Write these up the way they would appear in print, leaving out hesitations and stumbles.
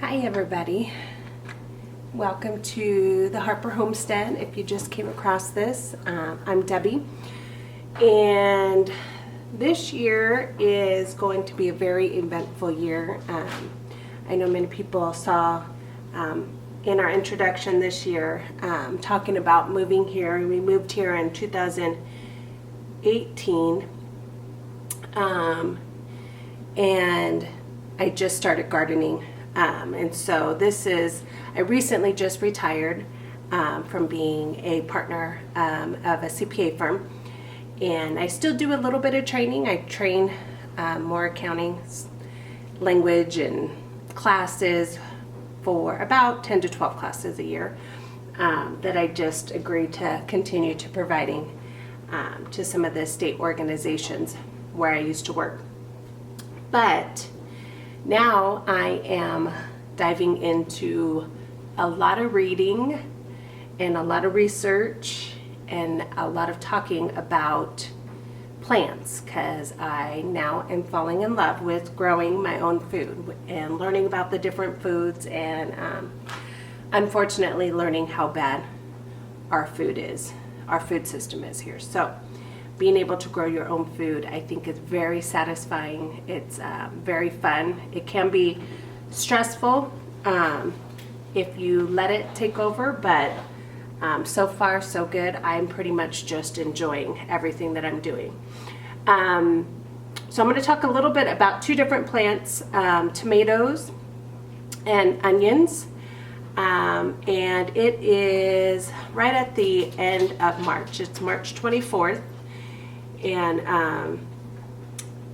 Hi everybody, welcome to the Harper Homestead. If you just came across this, I'm Debbie, and this year is going to be a very eventful year. I know many people saw in our introduction this year talking about moving here. We moved here in 2018 and I just started gardening. And so I recently just retired from being a partner of a CPA firm, and I still do a little bit of training. I train more accounting, language, and classes for about 10 to 12 classes a year that I just agreed to continue to providing to some of the state organizations where I used to work. But now I am diving into a lot of reading and a lot of research and a lot of talking about plants, because I now am falling in love with growing my own food and learning about the different foods, and unfortunately learning how bad our food system is here. So being able to grow your own food, I think, is very satisfying. It's very fun. It can be stressful if you let it take over, but so far so good. I'm pretty much just enjoying everything that I'm doing. So I'm going to talk a little bit about two different plants, tomatoes and onions. And it is right at the end of March. It's March 24th. And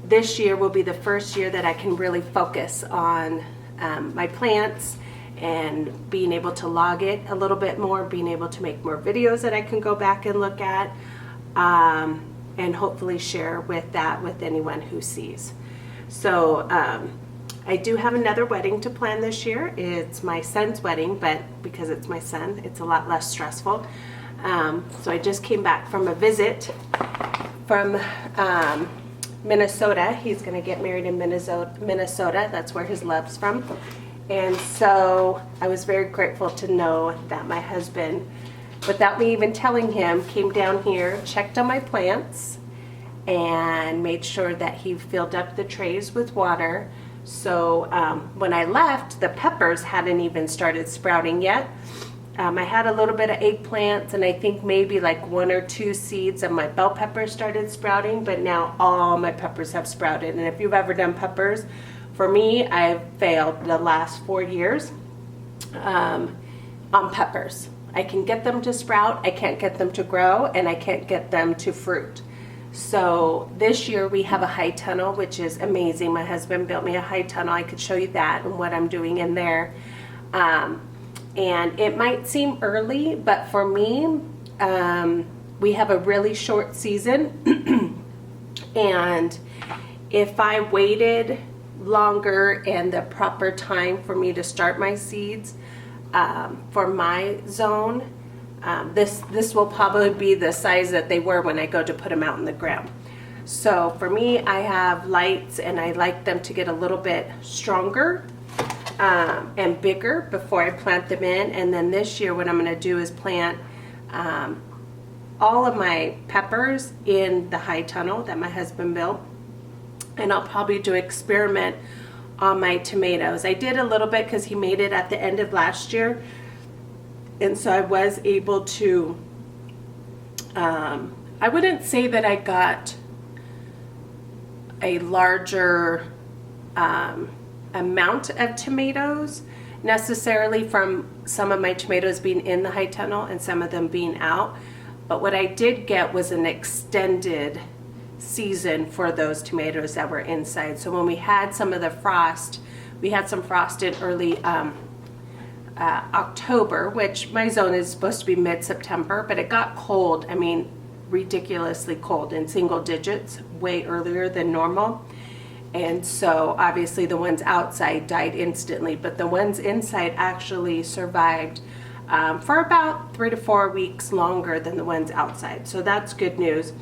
this year will be the first year that I can really focus on my plants and being able to log it a little bit more, being able to make more videos that I can go back and look at, and hopefully share with anyone who sees. So I do have another wedding to plan this year. It's my son's wedding, but because it's my son, it's a lot less stressful. So I just came back from a visit from Minnesota. He's going to get married in Minnesota. That's where his love's from. And so I was very grateful to know that my husband, without me even telling him, came down here, checked on my plants, and made sure that he filled up the trays with water. So when I left, the peppers hadn't even started sprouting yet. I had a little bit of eggplants, and I think maybe like 1 or 2 seeds of my bell peppers started sprouting, but now all my peppers have sprouted. And if you've ever done peppers, for me, I've failed the last 4 years on peppers. I can get them to sprout, I can't get them to grow, and I can't get them to fruit. So this year we have a high tunnel, which is amazing. My husband built me a high tunnel. I could show you that and what I'm doing in there. And it might seem early, but for me, we have a really short season. And if I waited longer and the proper time for me to start my seeds for my zone, this will probably be the size that they were when I go to put them out in the ground. So for me, I have lights, and I like them to get a little bit stronger and bigger before I plant them in. And then this year what I'm going to do is plant all of my peppers in the high tunnel that my husband built, and I'll probably do an experiment on my tomatoes. I did a little bit because he made it at the end of last year, and so I was able to I wouldn't say that I got a larger amount of tomatoes necessarily from some of my tomatoes being in the high tunnel and some of them being out, but what I did get was an extended season for those tomatoes that were inside. So when we had some of the frost, we had some frost in early October, which my zone is supposed to be mid-September, but it got cold. I mean, ridiculously cold, in single digits, way earlier than normal. And so obviously the ones outside died instantly, but the ones inside actually survived for about 3 to 4 weeks longer than the ones outside. So that's good news.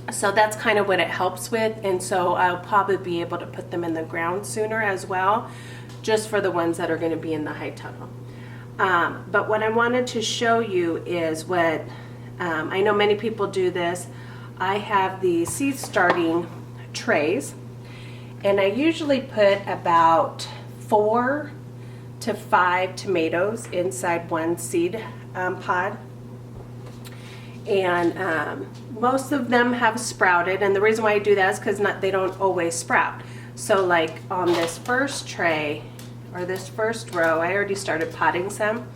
So that's kind of what it helps with, and so I'll probably be able to put them in the ground sooner as well. just for the ones that are going to be in the high tunnel. But what I wanted to show you is what, I know many people do this. I have the seed starting trays, and I usually put about 4 to 5 tomatoes inside one seed pod. And most of them have sprouted, and the reason why I do that is because they don't always sprout. So like on this first tray, or this first row, I already started potting some,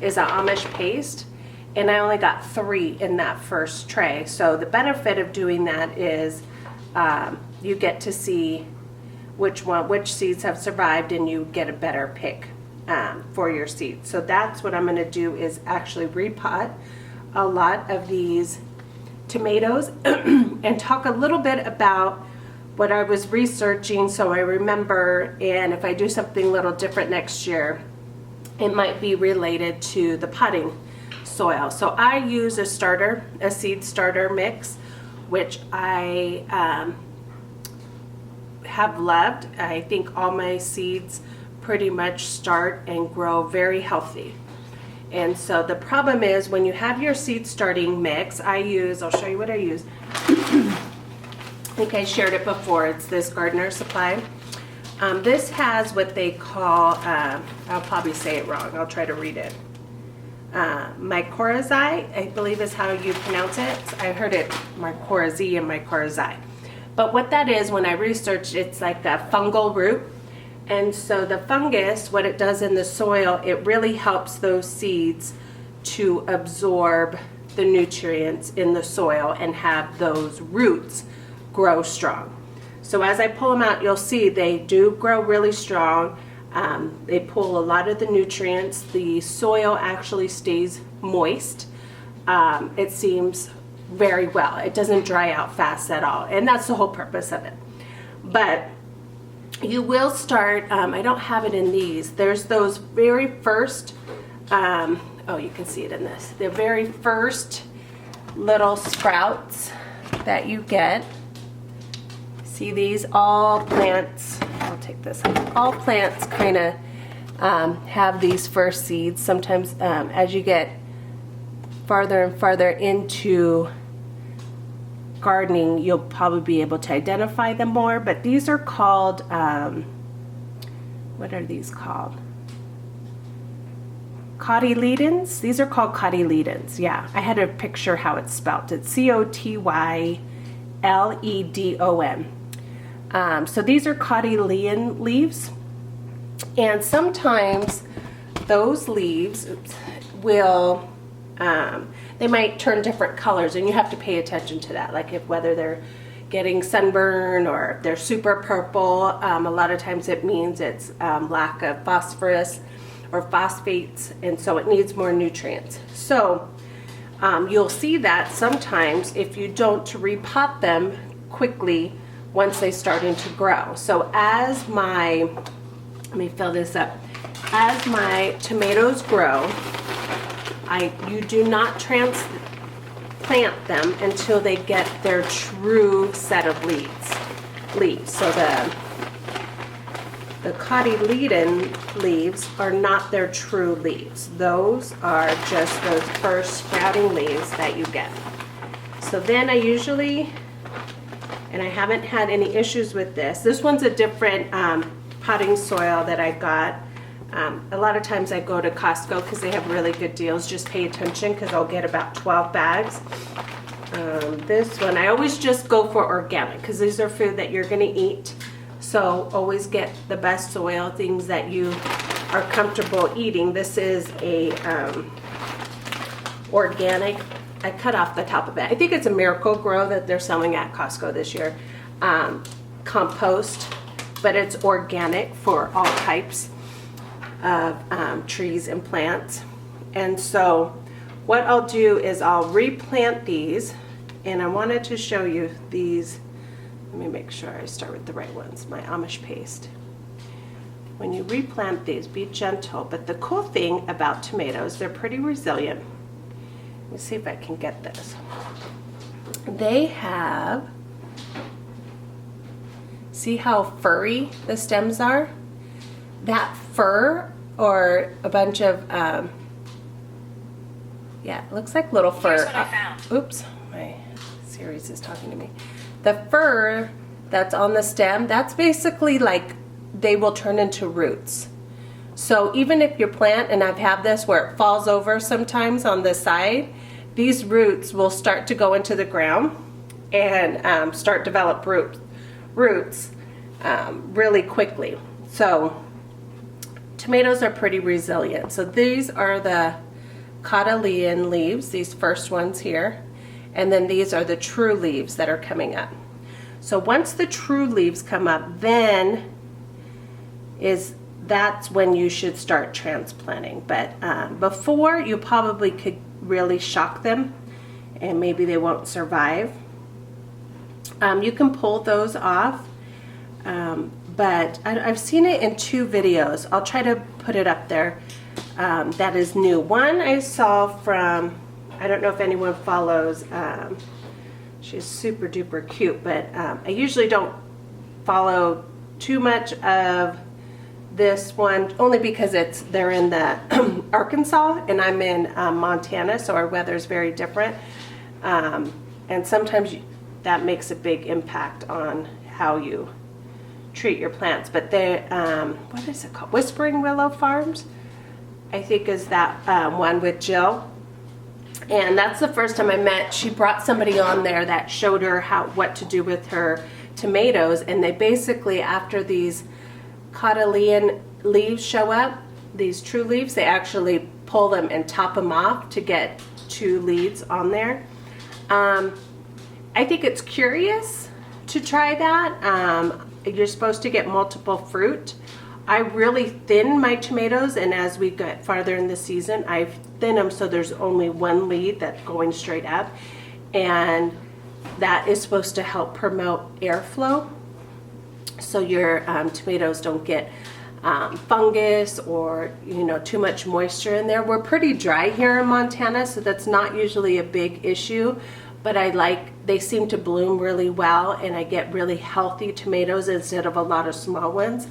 is an Amish paste, and I only got 3 in that first tray. So the benefit of doing that is you get to see which seeds have survived, and you get a better pick for your seeds. So that's what I'm going to do, is actually repot a lot of these tomatoes and talk a little bit about what I was researching so I remember, and if I do something a little different next year, it might be related to the potting soil. So I use a seed starter mix, which I have loved. I think all my seeds pretty much start and grow very healthy. And so the problem is when you have your seed starting mix, I'll show you what I use. I think I shared it before. It's this Gardener Supply. This has what they call, I'll probably say it wrong. I'll try to read it. Mycorrhizae, I believe is how you pronounce it. I heard it mycorrhizae and mycorrhizae. But what that is, when I researched, it's like a fungal root. And so the fungus, what it does in the soil, it really helps those seeds to absorb the nutrients in the soil and have those roots grow strong. So as I pull them out, you'll see they do grow really strong. They pull a lot of the nutrients. The soil actually stays moist. It seems very well. It doesn't dry out fast at all. And that's the whole purpose of it. But you will start, I don't have it in these. There's those very first, oh, you can see it in this. The very first little sprouts that you get. See these? All plants, I'll take this off. All plants kind of have these first seeds. Sometimes as you get farther and farther into gardening, you'll probably be able to identify them more, but these are called, what are these called? Cotyledons. These are called cotyledons. Yeah, I had to picture how it's spelled. It's Cotyledon. So these are cotyledon leaves, and sometimes those leaves will they might turn different colors, and you have to pay attention to that, like whether they're getting sunburn or they're super purple. A lot of times it means it's lack of phosphorus or phosphates, and so it needs more nutrients. So you'll see that sometimes if you don't repot them quickly once they starting to grow. So as let me fill this up. As my tomatoes grow, you do not transplant them until they get their true set of leaves. So the cotyledon leaves are not their true leaves. Those are just those first sprouting leaves that you get. So then I usually, and I haven't had any issues with this. This one's a different potting soil that I got. A lot of times I go to Costco because they have really good deals. Just pay attention because I'll get about 12 bags. This one, I always just go for organic because these are food that you're going to eat. So always get the best soil, things that you are comfortable eating. This is a organic. I cut off the top of it. I think it's a Miracle Grow that they're selling at Costco this year. Compost, but it's organic for all types of trees and plants. And so what I'll do is I'll replant these, and I wanted to show you these. Let me make sure I start with the right ones, my Amish paste. When you replant these, be gentle, but the cool thing about tomatoes, they're pretty resilient. Let me see if I can get this. They have, see how furry the stems are? that fur or a bunch of, yeah, it looks like little fur. Here's what I found. Oops, my Series is talking to me. The fur that's on the stem, that's basically like they will turn into roots. So even if your plant, and I've had this where it falls over sometimes on the side, these roots will start to go into the ground and start develop roots really quickly. So tomatoes are pretty resilient. So these are the cotyledon leaves, these first ones here, and then these are the true leaves that are coming up. So once the true leaves come up, then that's when you should start transplanting. But before, you probably could really shock them and maybe they won't survive. You can pull those off, but I've seen it in 2 videos. I'll try to put it up there. That is new. One I saw from, I don't know if anyone follows, she's super duper cute, but I usually don't follow too much of this one, only because they're in the Arkansas and I'm in Montana, so our weather is very different, and sometimes that makes a big impact on how you treat your plants. But they, what is it called? Whispering Willow Farms, I think is that one with Jill. And that's the first time I met. She brought somebody on there that showed her what to do with her tomatoes, and they basically, after these cotyledon leaves show up, these true leaves, they actually pull them and top them off to get 2 leads on there. I think it's curious to try that. You're supposed to get multiple fruit. I really thin my tomatoes, and as we get farther in the season, I thin them so there's only 1 lead that's going straight up, and that is supposed to help promote airflow so your tomatoes don't get fungus or too much moisture in there. We're pretty dry here in Montana, so that's not usually a big issue, but they seem to bloom really well, and I get really healthy tomatoes instead of a lot of small ones.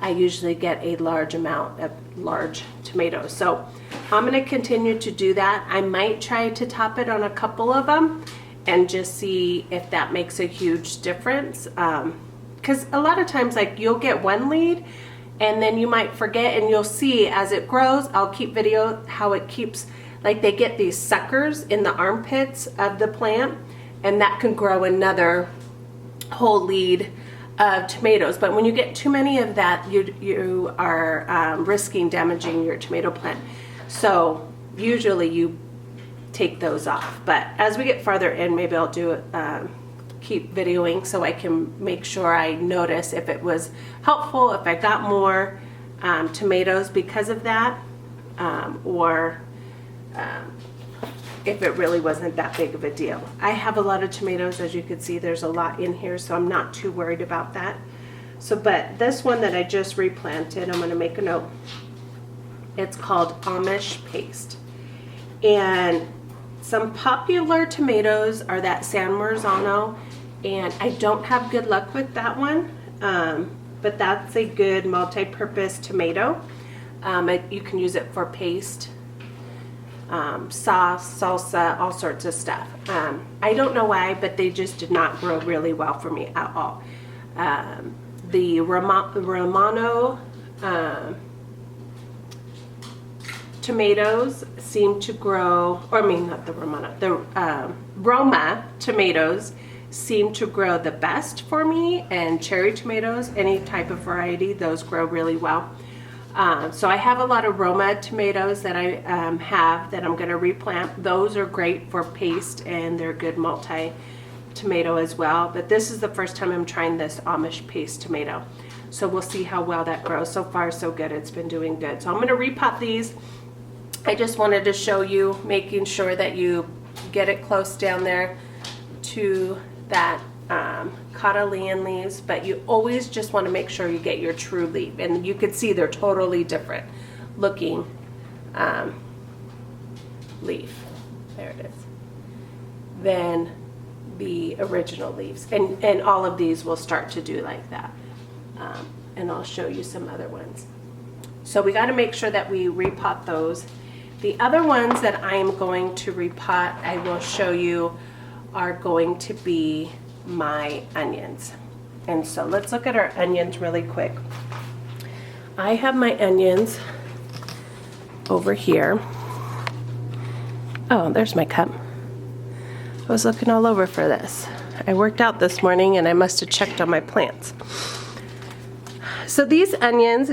I usually get a large amount of large tomatoes. So I'm going to continue to do that. I might try to top it on a couple of them and just see if that makes a huge difference. Because a lot of times, like, you'll get 1 lead and then you might forget, and you'll see as it grows. I'll keep video how it keeps, like, they get these suckers in the armpits of the plant, and that can grow another whole lead of tomatoes. But when you get too many of that, you are risking damaging your tomato plant. So usually you take those off. But as we get farther in, maybe I'll do it, keep videoing so I can make sure I notice if it was helpful, if I got more tomatoes because of that, or if it really wasn't that big of a deal. I have a lot of tomatoes, as you can see. There's a lot in here, so I'm not too worried about that. So, but this one that I just replanted, I'm going to make a note. It's called Amish paste. And some popular tomatoes are that San Marzano, and I don't have good luck with that one, but that's a good multi-purpose tomato. You can use it for paste, sauce, salsa, all sorts of stuff. I don't know why, but they just did not grow really well for me at all. The Romano tomatoes seem to grow, or I mean not the Romano, the Roma tomatoes seem to grow the best for me, and cherry tomatoes, any type of variety, those grow really well. So I have a lot of Roma tomatoes that I have that I'm going to replant. Those are great for paste, and they're good multi-tomato as well. But this is the first time I'm trying this Amish paste tomato. So we'll see how well that grows. So far, so good. It's been doing good. So I'm going to repot these. I just wanted to show you, making sure that you get it close down there to that cotyledon leaves, but you always just want to make sure you get your true leaf, and you can see they're totally different looking leaf, there it is, than the original leaves, and all of these will start to do like that, and I'll show you some other ones. So we got to make sure that we repot those. The other ones that I'm going to repot, I will show you, are going to be my onions. And so let's look at our onions really quick. I have my onions over here. Oh, there's my cup. I was looking all over for this. I worked out this morning and I must have checked on my plants. So these onions,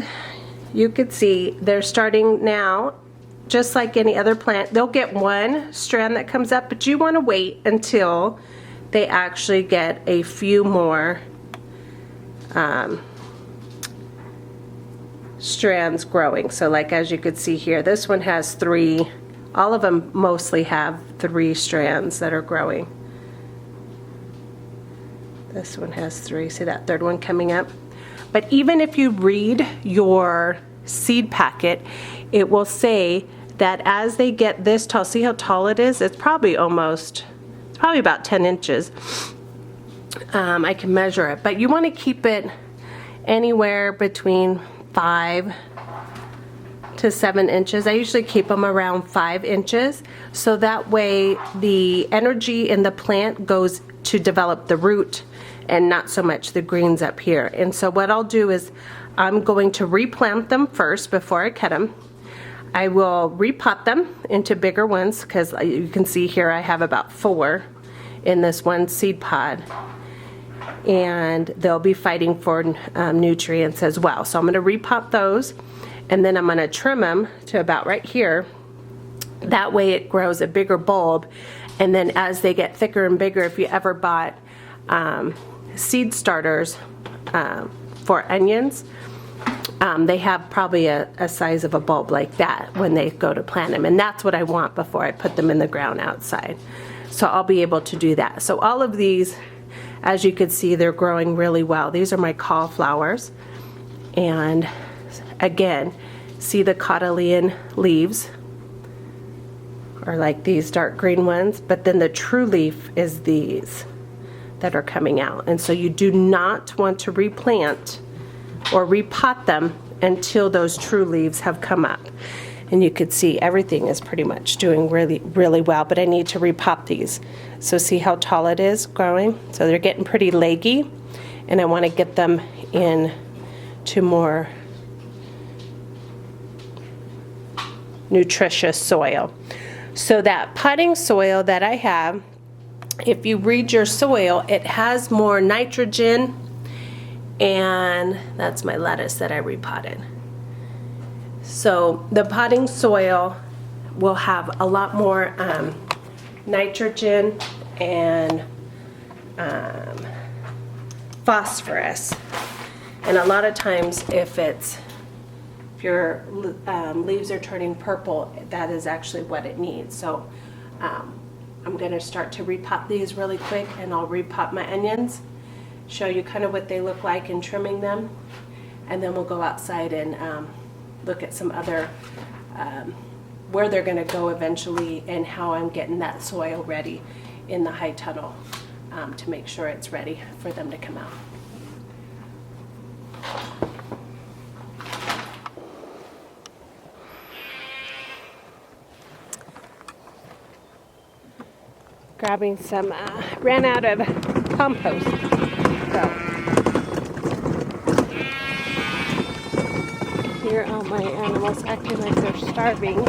you could see they're starting now, just like any other plant. They'll get one strand that comes up, but you want to wait until they actually get a few more strands growing. So like as you could see here, this one has 3. All of them mostly have 3 strands that are growing. This one has 3. See that third one coming up? But even if you read your seed packet, it will say that as they get this tall, see how tall it is? It's probably about 10 inches. I can measure it, but you want to keep it anywhere between 5 to 7 inches. I usually keep them around 5 inches, so that way the energy in the plant goes to develop the root and not so much the greens up here. And so what I'll do is I'm going to replant them first before I cut them. I will repot them into bigger ones, because you can see here I have about 4 in this one seed pod, and they'll be fighting for nutrients as well. So I'm going to repot those, and then I'm going to trim them to about right here. That way it grows a bigger bulb, and then as they get thicker and bigger, if you ever bought seed starters for onions, they have probably a size of a bulb like that when they go to plant them, and that's what I want before I put them in the ground outside. So I'll be able to do that. So all of these, as you can see, they're growing really well. These are my cauliflowers, and again, see the cotyledon leaves are like these dark green ones, but then the true leaf is these that are coming out. And so you do not want to replant or repot them until those true leaves have come up. And you could see everything is pretty much doing really, really well, but I need to repot these. So see how tall it is growing? So they're getting pretty leggy, and I want to get them in to more nutritious soil. So that potting soil that I have, if you read your soil, it has more nitrogen, and that's my lettuce that I repotted. So the potting soil will have a lot more nitrogen and phosphorus. And a lot of times if your leaves are turning purple, that is actually what it needs. So I'm going to start to repot these really quick, and I'll repot my onions, show you kind of what they look like in trimming them, and then we'll go outside and look at some other where they're going to go eventually, and how I'm getting that soil ready in the high tunnel to make sure it's ready for them to come out. Grabbing some, ran out of compost. So here are my animals acting like they're starving.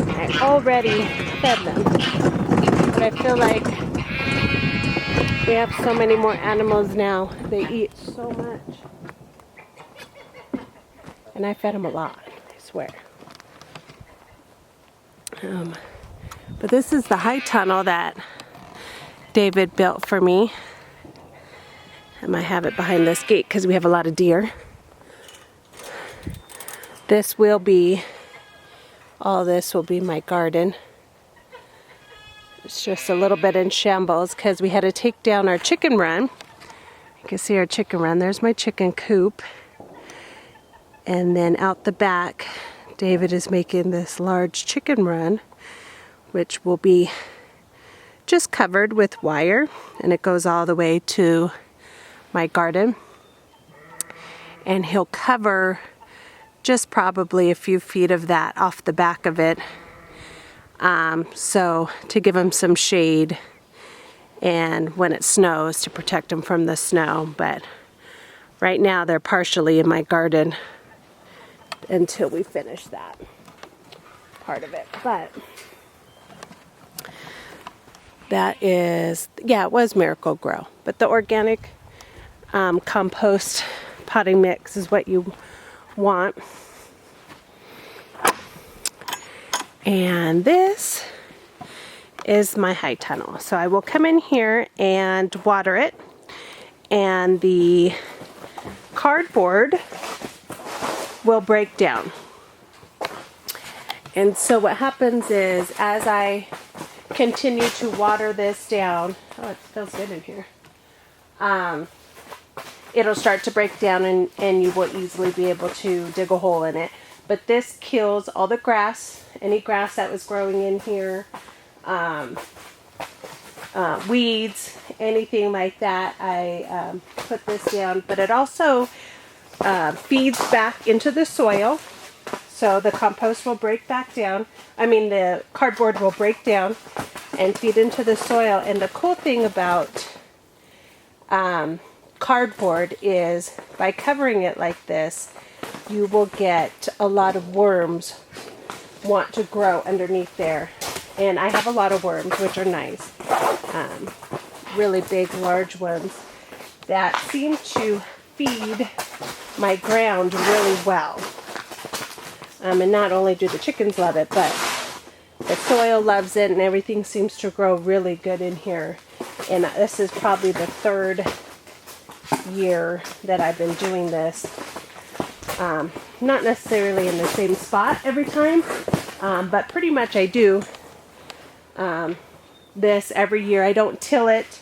I already fed them, but I feel like we have so many more animals now. They eat so much. And I fed them a lot, I swear. But this is the high tunnel that David built for me. I might have it behind this gate because we have a lot of deer. This will be, all this will be my garden. It's just a little bit in shambles because we had to take down our chicken run. You can see our chicken run. There's my chicken coop. And then out the back, David is making this large chicken run, which will be just covered with wire, and it goes all the way to my garden. And he'll cover just probably a few feet of that off the back of it. So to give them some shade, and when it snows to protect them from the snow. But right now they're partially in my garden until we finish that part of it. But that is, yeah, it was Miracle-Gro. But the organic compost potting mix is what you want. And this is my high tunnel. So I will come in here and water it, and the cardboard will break down. And so what happens is, as I continue to water this down, oh, it feels good in here, it'll start to break down, and you will easily be able to dig a hole in it. But this kills all the grass, any grass that was growing in here, weeds, anything like that. I put this down, but it also feeds back into the soil. So the compost will break back down. I mean, the cardboard will break down and feed into the soil. And the cool thing about cardboard is, by covering it like this, you will get a lot of worms want to grow underneath there. And I have a lot of worms, which are nice. Really big, large ones that seem to feed my ground really well. And not only do the chickens love it, but the soil loves it, and everything seems to grow really good in here. And this is probably the 3rd year that I've been doing this. Not necessarily in the same spot every time, but pretty much I do this every year. I don't till it.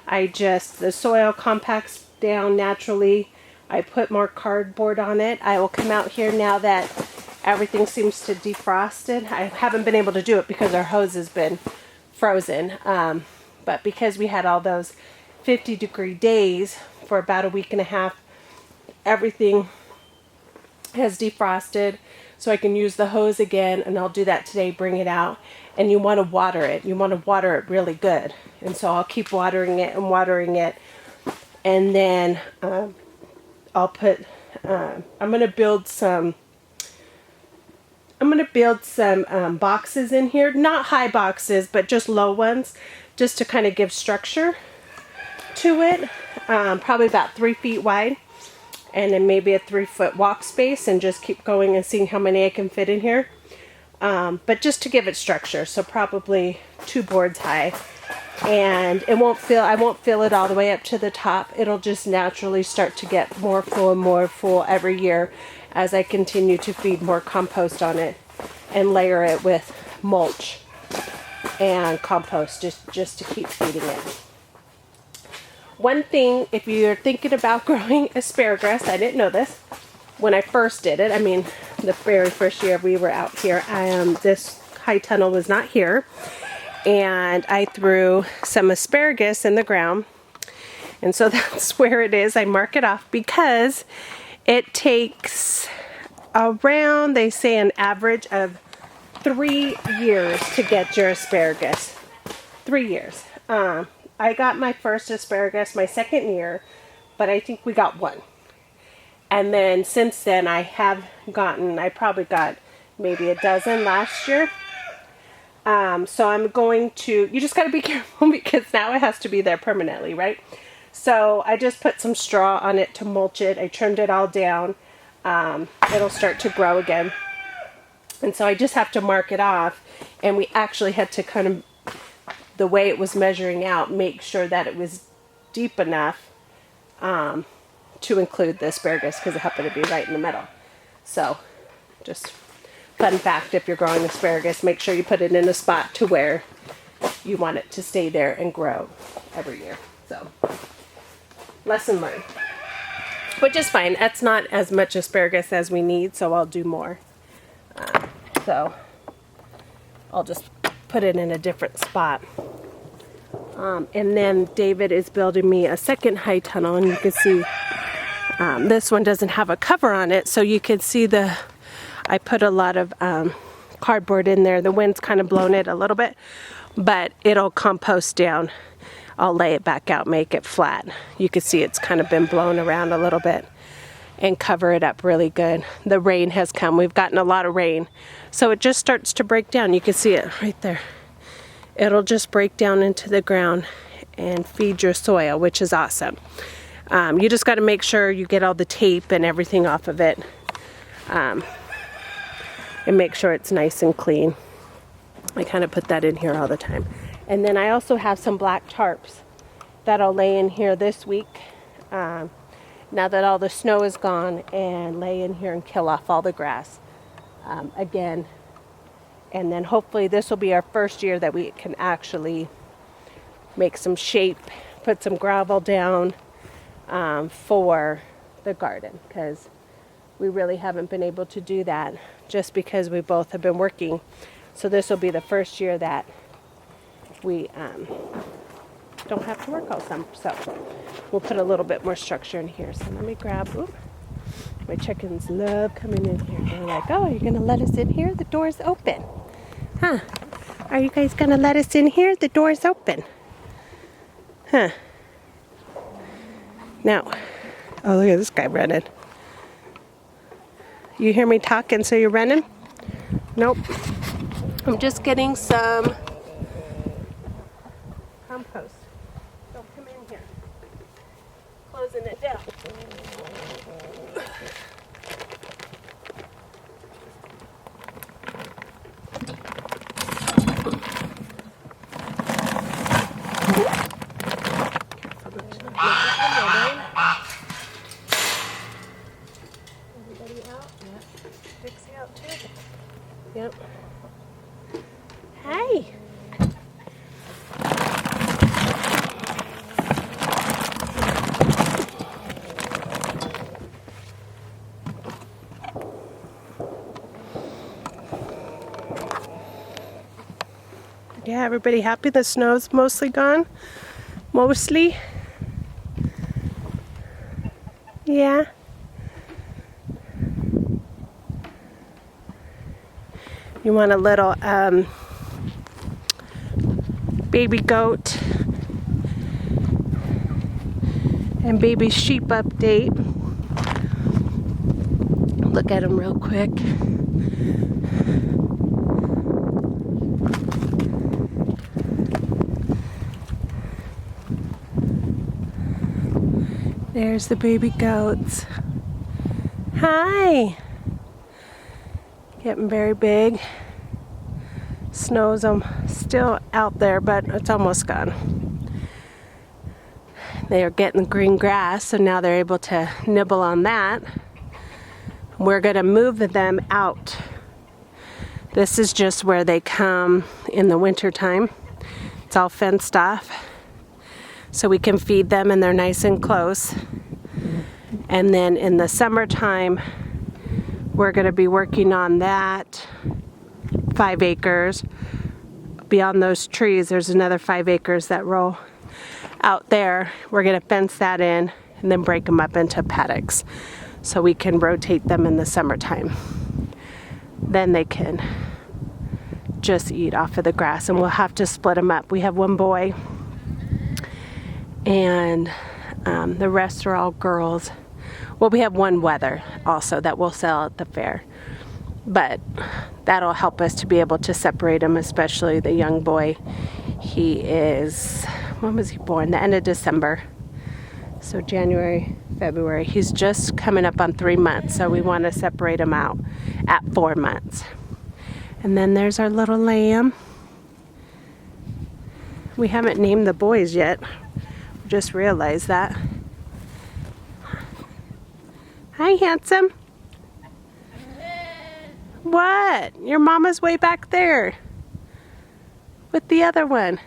The soil compacts down naturally. I put more cardboard on it. I will come out here now that everything seems to defrosted. I haven't been able to do it because our hose has been frozen. But because we had all those 50-degree days for about a week and a half, everything has defrosted. So I can use the hose again, and I'll do that today, bring it out. And you want to water it. You want to water it really good. And so I'll keep watering it and watering it. And then I'll put, I'm going to build some boxes in here. Not high boxes, but just low ones, just to kind of give structure to it. Probably about 3 feet wide. And then maybe a 3-foot walk space, and just keep going and seeing how many I can fit in here. But just to give it structure, so probably 2 boards high. And I won't fill it all the way up to the top. It'll just naturally start to get more full every year as I continue to feed more compost on it and layer it with mulch and compost just to keep feeding it. One thing, if you're thinking about growing asparagus, I didn't know this when I first did it. I mean, the very first year we were out here, this high tunnel was not here. And I threw some asparagus in the ground. And so that's where it is. I mark it off because it takes around, they say, an average of 3 years to get your asparagus. 3 years. I got my first asparagus my 2nd year, but I think we got 1. And then since then I probably got maybe a dozen last year. So I'm going to, you just got to be careful because now it has to be there permanently, right? So I just put some straw on it to mulch it. I trimmed it all down. It'll start to grow again. And so I just have to mark it off. And we actually had to kind of, the way it was measuring out, make sure that it was deep enough to include the asparagus because it happened to be right in the middle. So just fun fact, if you're growing asparagus, make sure you put it in a spot to where you want it to stay there and grow every year. So lesson learned. Which is fine. That's not as much asparagus as we need, so I'll do more. So I'll just put it in a different spot. And then David is building me a second high tunnel, and you can see this one doesn't have a cover on it, so you can see the I put a lot of cardboard in there. The wind's kind of blown it a little bit, but it'll compost down. I'll lay it back out, make it flat. You can see it's kind of been blown around a little bit, and cover it up really good. The rain has come. We've gotten a lot of rain. So it just starts to break down. You can see it right there. It'll just break down into the ground and feed your soil, which is awesome. You just got to make sure you get all the tape and everything off of it, and make sure it's nice and clean. I kind of put that in here all the time. And then I also have some black tarps that I'll lay in here this week. Now that all the snow is gone, and lay in here and kill off all the grass again. And then hopefully this will be our first year that we can actually make some shape, put some gravel down for the garden, because we really haven't been able to do that just because we both have been working. So this will be the first year that we don't have to work all summer. So we'll put a little bit more structure in here. So let me grab, my chickens love coming in here. They're like, oh, you're going to let us in here? The door's open. Huh? Are you guys going to let us in here? The door's open. Huh? Now, oh, look at this guy running. You hear me talking, so you're running? Nope. I'm just getting some compost. Don't come in here. Closing it down. Everybody out? Yep. Dixie out too? Yep. Hi. Yeah, everybody happy? The snow's mostly gone? Mostly? Yeah. You want a little baby goat and baby sheep update. Look at them real quick. There's the baby goats. Hi! Getting very big. Snow's still out there, but it's almost gone. They are getting green grass, so now they're able to nibble on that. We're going to move them out. This is just where they come in the winter time. It's all fenced off, so we can feed them and they're nice and close. And then in the summertime, we're going to be working on that 5 acres. Beyond those trees, there's another 5 acres that roll out there. We're going to fence that in and then break them up into paddocks so we can rotate them in the summertime. Then they can just eat off of the grass, and we'll have to split them up. We have one boy, and the rest are all girls. Well, we have one wether also that we'll sell at the fair, but that'll help us to be able to separate them, especially the young boy. He is, when was he born? The end of December. So January, February. He's just coming up on 3 months, so we want to separate him out at 4 months. And then there's our little lamb. We haven't named the boys yet. Just realized that. Hi, handsome. What? Your mama's way back there with the other one.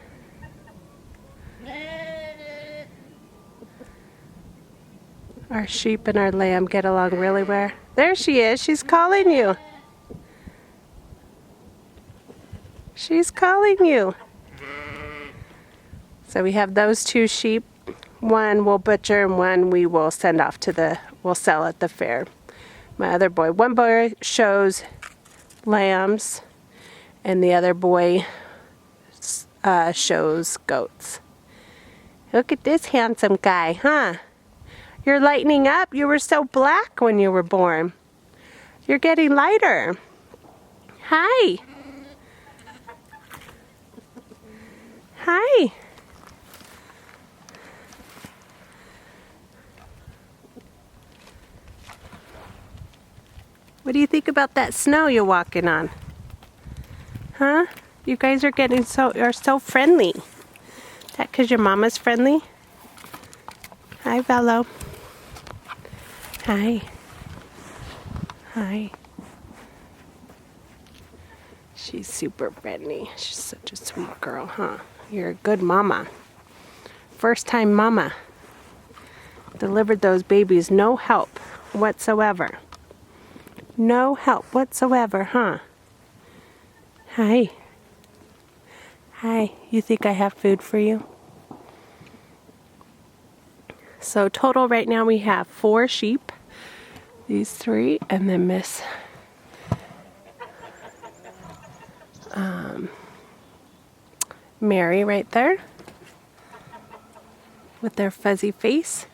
Our sheep and our lamb get along really well. There she is. She's calling you. She's calling you. So we have those 2 sheep. One we'll butcher and one we will send off to we'll sell at the fair. my other boy. One boy shows lambs, and the other boy shows goats. Look at this handsome guy, huh? You're lightening up. You were so black when you were born. You're getting lighter. Hi. Hi. What do you think about that snow you're walking on? Huh? You guys are getting so friendly. Is that because your mama's friendly? Hi, Bello. Hi. Hi. She's super friendly. She's such a sweet girl, huh? You're a good mama. First time mama. Delivered those babies, no help whatsoever. No help whatsoever, huh? Hi. Hi. You think I have food for you? So total right now we have 4 sheep. These 3 and then Miss Mary right there with their fuzzy face.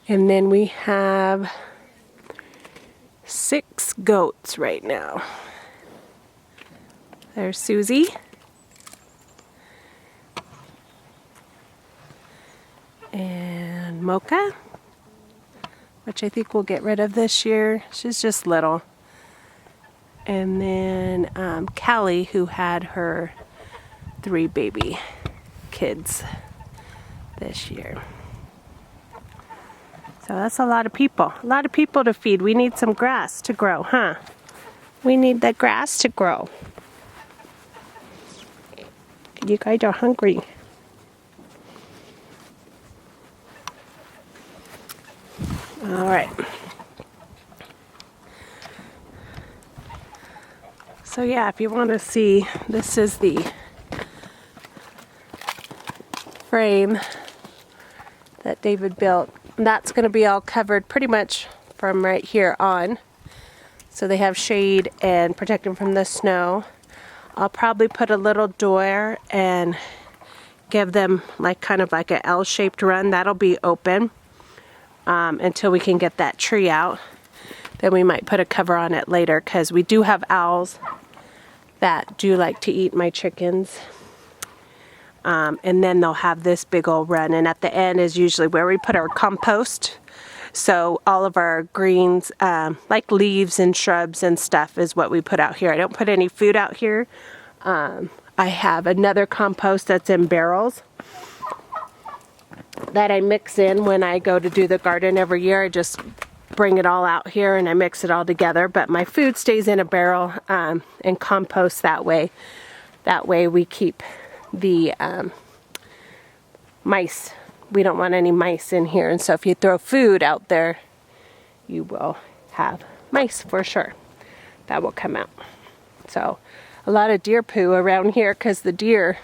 And then we have 6 goats right now. There's Susie. And Mocha, which I think we'll get rid of this year. She's just little. And then Callie, who had her 3 baby kids this year. So that's a lot of people. A lot of people to feed. We need some grass to grow, huh? We need the grass to grow. You guys are hungry. All right. So yeah, if you want to see, this is the frame that David built. That's going to be all covered pretty much from right here on. So they have shade and protect them from the snow. I'll probably put a little door and give them like kind of like an L-shaped run. That'll be open until we can get that tree out. Then we might put a cover on it later because we do have owls that do like to eat my chickens. And then they'll have this big old run, and at the end is usually where we put our compost. So all of our greens, like leaves and shrubs and stuff, is what we put out here. I don't put any food out here. I have another compost that's in barrels that I mix in when I go to do the garden every year. I just bring it all out here and I mix it all together, but my food stays in a barrel and compost that way. That way we keep the mice. We don't want any mice in here, and so if you throw food out there, you will have mice for sure. That will come out. So a lot of deer poo around here because the deer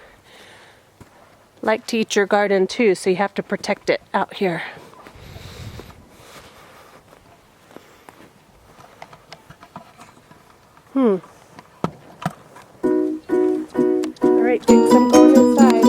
like to eat your garden too, so you have to protect it out here. All right, Dix, I'm going inside.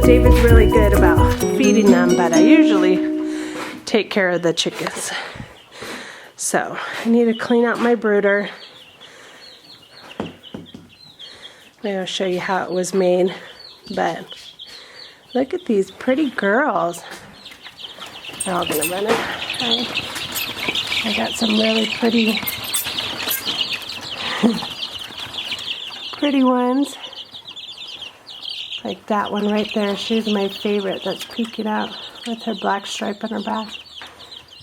David's really good about feeding them, but I usually take care of the chickens. So I need to clean out my brooder. Maybe I'll show you how it was made, but Look at these pretty girls. They're all gonna run in. I got some really pretty, pretty ones. Like that one right there. She's my favorite that's peeking out with her black stripe on her back.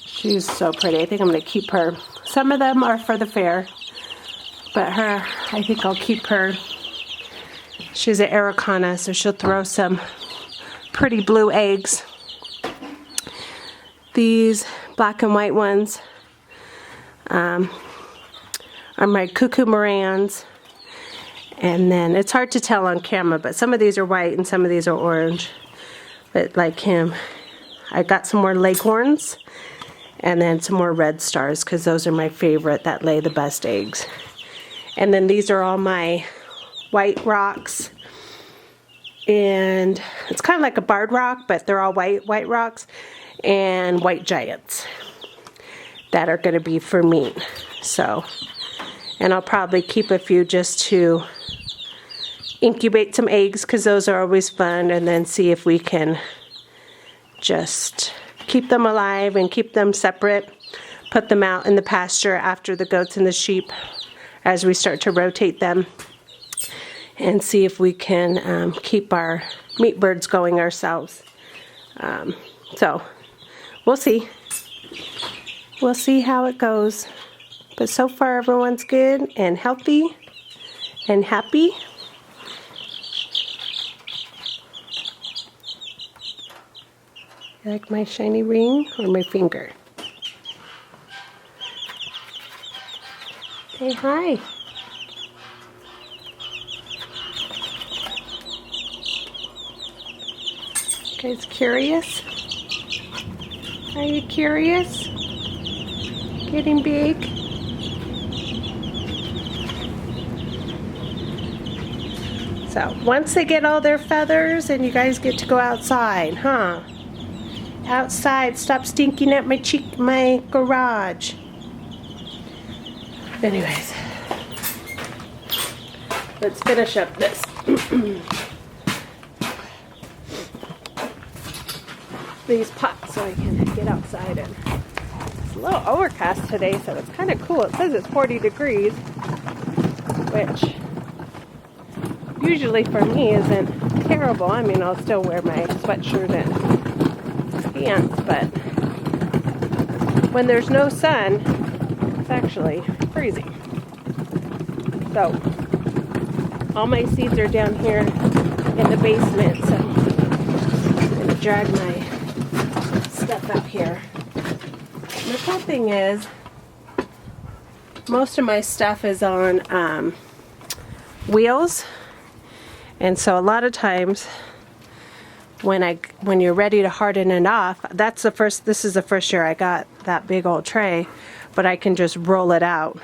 She's so pretty. I think I'm gonna keep her. Some of them are for the fair, but her, I think I'll keep her. She's an Araucana, so she'll throw some pretty blue eggs. These black and white ones are my cuckoo morans. And then it's hard to tell on camera, but some of these are white and some of these are orange. But like him, I got some more leghorns and then some more red stars because those are my favorite that lay the best eggs. And then these are all my white rocks. And it's kind of like a barred rock, but they're all white rocks. And white giants that are going to be for meat. So, and I'll probably keep a few just to incubate some eggs because those are always fun, and then see if we can just keep them alive and keep them separate, put them out in the pasture after the goats and the sheep as we start to rotate them, and see if we can keep our meat birds going ourselves. So we'll see. We'll see how it goes. But so far everyone's good and healthy and happy. You like my shiny ring or my finger? Say hi. You guys curious? Are you curious? Getting big? So once they get all their feathers and you guys get to go outside, huh? Outside, stop stinking at my garage. Anyways, let's finish up this. These pots so I can get outside. And it's a little overcast today, so it's kind of cool. It says it's 40 degrees, which usually for me isn't terrible. I mean, I'll still wear my sweatshirt and pants, but when there's no sun, it's actually freezing. So all my seeds are down here in the basement, so I'm going to drag my stuff out here. And the cool thing is, most of my stuff is on wheels, and so a lot of times when you're ready to harden it off, this is the first year I got that big old tray, but I can just roll it out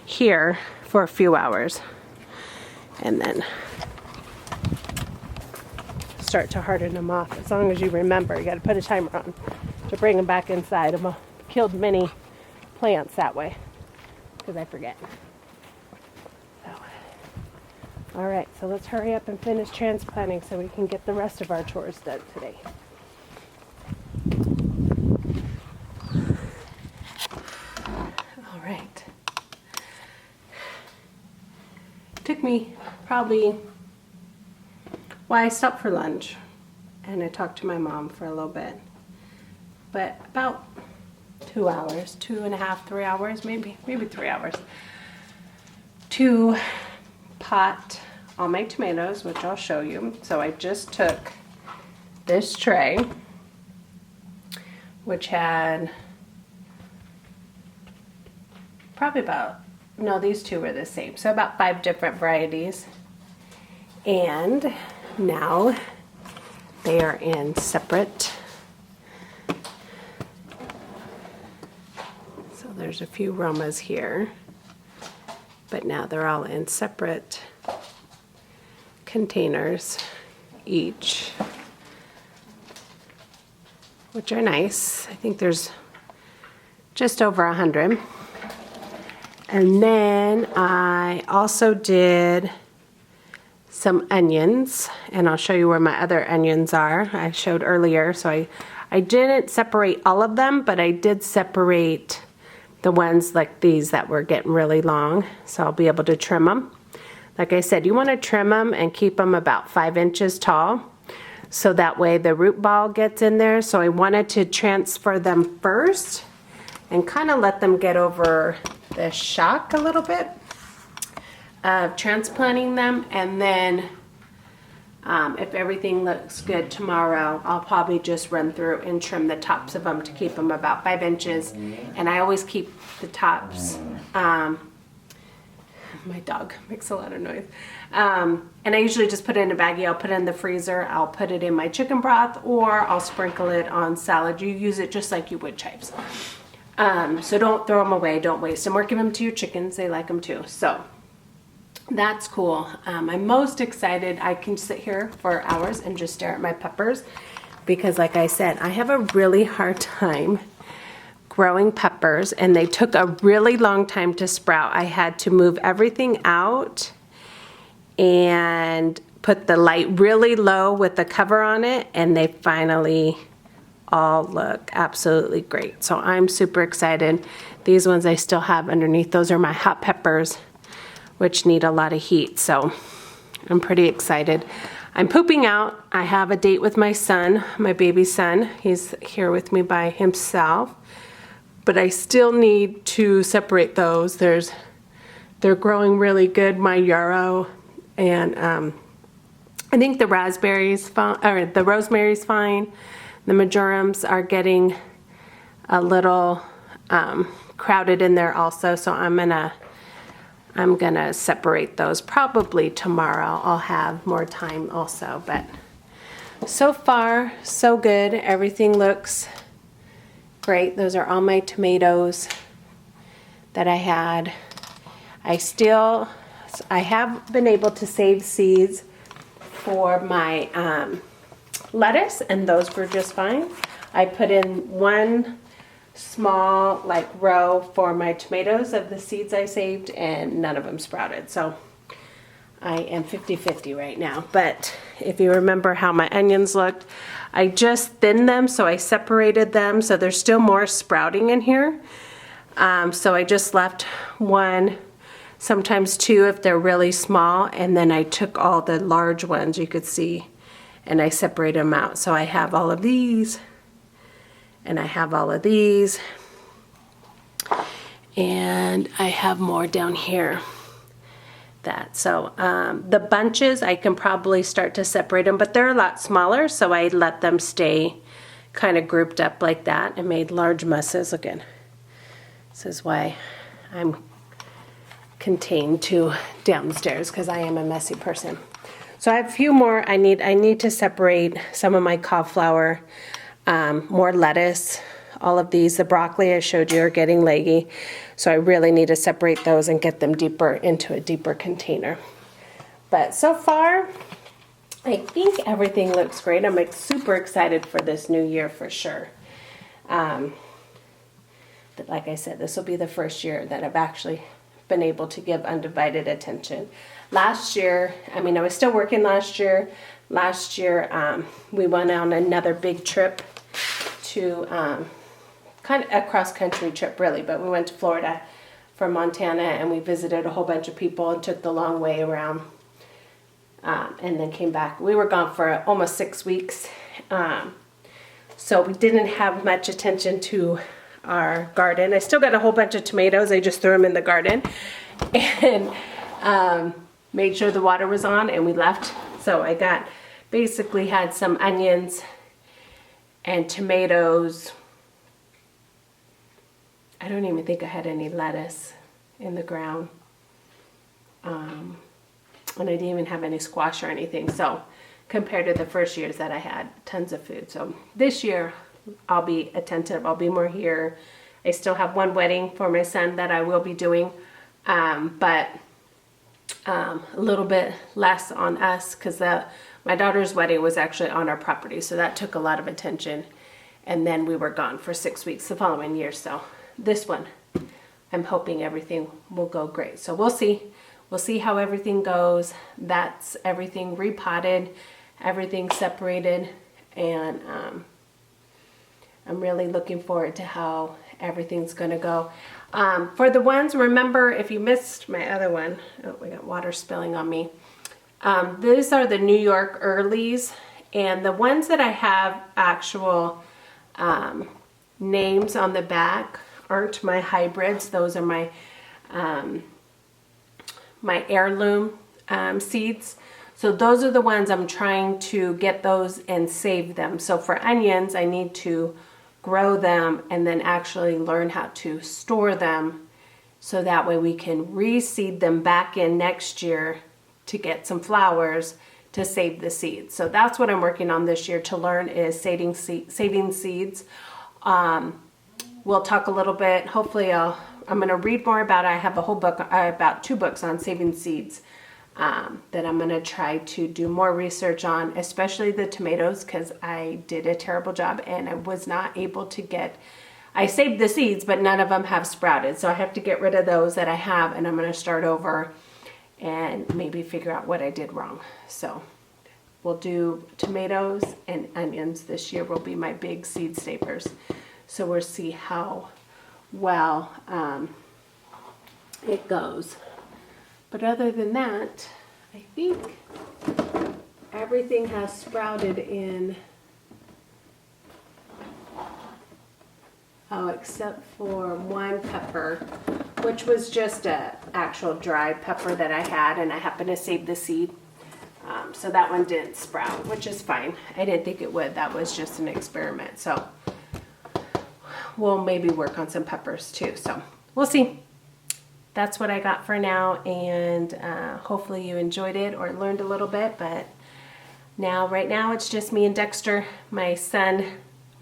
here for a few hours and then start to harden them off. As long as you remember, you got to put a timer on to bring them back inside. I've killed many plants that way because I forget. All right, so let's hurry up and finish transplanting so we can get the rest of our chores done today. All right. Took me probably, well, I stopped for lunch and I talked to my mom for a little bit, but about 2 hours, 2.5, 3 hours, maybe 3 hours, to pot all my tomatoes, which I'll show you. So I just took this tray, which had probably these two were the same, so about 5 different varieties, and now they are in separate, so there's a few Romas here, but now they're all in separate containers each, which are nice. I think there's just over 100. And then I also did some onions, and I'll show you where my other onions are. I showed earlier, so I didn't separate all of them, but I did separate the ones like these that were getting really long, so I'll be able to trim them. Like I said, you want to trim them and keep them about 5 inches tall, so that way the root ball gets in there. So I wanted to transfer them first and kind of let them get over the shock a little bit of transplanting them, and then if everything looks good tomorrow, I'll probably just run through and trim the tops of them to keep them about 5 inches. And I always keep the tops. My dog makes a lot of noise. And I usually just put it in a baggie. I'll put it in the freezer. I'll put it in my chicken broth, or I'll sprinkle it on salad. You use it just like you would chives. So don't throw them away. Don't waste them, or give them to your chickens. They like them too. So that's cool. I'm most excited. I can sit here for hours and just stare at my peppers because, like I said, I have a really hard time growing peppers, and they took a really long time to sprout. I had to move everything out and put the light really low with the cover on it, and they finally all look absolutely great. So I'm super excited. These ones I still have underneath. Those are my hot peppers, which need a lot of heat, so I'm pretty excited. I'm pooping out. I have a date with my son, my baby son. He's here with me by himself, but I still need to separate those. They're growing really good, my yarrow, and I think the raspberries, or the rosemary's fine. The marjorams are getting a little crowded in there also, so I'm gonna separate those probably tomorrow. I'll have more time also, but so far so good. Everything looks great. Those are all my tomatoes that I had. I have been able to save seeds for my lettuce, and those were just fine. I put in one small row for my tomatoes of the seeds I saved, and none of them sprouted. So I am 50-50 right now. But if you remember how my onions looked, I just thinned them, so I separated them, so there's still more sprouting in here. So I just left one, sometimes two if they're really small, and then I took all the large ones you could see and I separated them out. So I have all of these, and I have all of these, and I have more down here. So the bunches, I can probably start to separate them, but they're a lot smaller, so I let them stay kind of grouped up like that and made large messes. Again, this is why I'm contained to downstairs, because I am a messy person. So I have a few more. I need to separate some of my cauliflower, more lettuce. All of these, the broccoli I showed you are getting leggy, so I really need to separate those and get them deeper into a deeper container. But so far, I think everything looks great. I'm super excited for this new year for sure. But like I said, this will be the first year that I've actually been able to give undivided attention. Last year, I was still working last year. Last year, we went on another big trip to kind of a cross-country trip really, but we went to Florida from Montana, and we visited a whole bunch of people and took the long way around, and then came back. We were gone for almost 6 weeks, so we didn't have much attention to our garden. I still got a whole bunch of tomatoes. I just threw them in the garden and made sure the water was on, and we left. So I basically had some onions and tomatoes. I don't even think I had any lettuce in the ground. And I didn't even have any squash or anything. So compared to the first years that I had tons of food. So this year I'll be attentive. I'll be more here. I still have one wedding for my son that I will be doing. But a little bit less on us, because my daughter's wedding was actually on our property. So that took a lot of attention. And then we were gone for 6 weeks the following year. So this one, I'm hoping everything will go great. So we'll see. we'll see how everything goes. That's everything repotted, everything separated, and I'm really looking forward to how everything's going to go. For the ones, remember, if you missed my other one, oh, we got water spilling on me. These are the New York Earlies, and the ones that I have actual names on the back aren't my hybrids. Those are my my heirloom seeds. So those are the ones I'm trying to get those and save them. So for onions, I need to grow them and then actually learn how to store them, so that way we can reseed them back in next year to get some flowers to save the seeds. So that's what I'm working on this year to learn, is saving seeds. We'll talk a little bit. Hopefully I'm going to read more about it. I have a whole book, about 2 books on saving seeds that I'm going to try to do more research on, especially the tomatoes, because I did a terrible job and I was not able to get, I saved the seeds, but none of them have sprouted. So I have to get rid of those that I have, and I'm going to start over and maybe figure out what I did wrong. So we'll do tomatoes and onions this year will be my big seed savers. So we'll see how well it goes. But other than that, I think everything has sprouted in, except for one pepper, which was just a actual dry pepper that I had, and I happened to save the seed. So that one didn't sprout, which is fine. I didn't think it would. That was just an experiment. So we'll maybe work on some peppers too. So we'll see. That's what I got for now, and hopefully you enjoyed it or learned a little bit. But right now it's just me and Dexter, my son,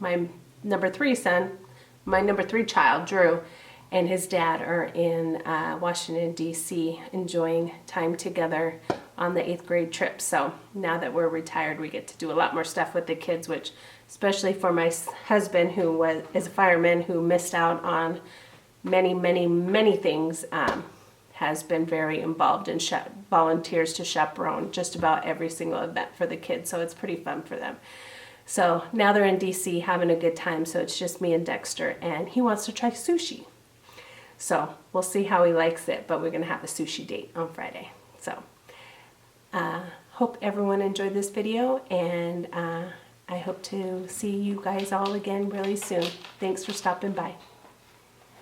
my number 3 son, my number 3 child, Drew, and his dad are in Washington, D.C. enjoying time together on the 8th grade trip. So now that we're retired, we get to do a lot more stuff with the kids, which especially for my husband, who is a fireman, who missed out on many things, has been very involved in volunteers to chaperone just about every single event for the kids. So it's pretty fun for them. So now they're in DC having a good time. So it's just me and Dexter, and he wants to try sushi. So we'll see how he likes it, but we're going to have a sushi date on Friday. So hope everyone enjoyed this video, and I hope to see you guys all again really soon. Thanks for stopping by.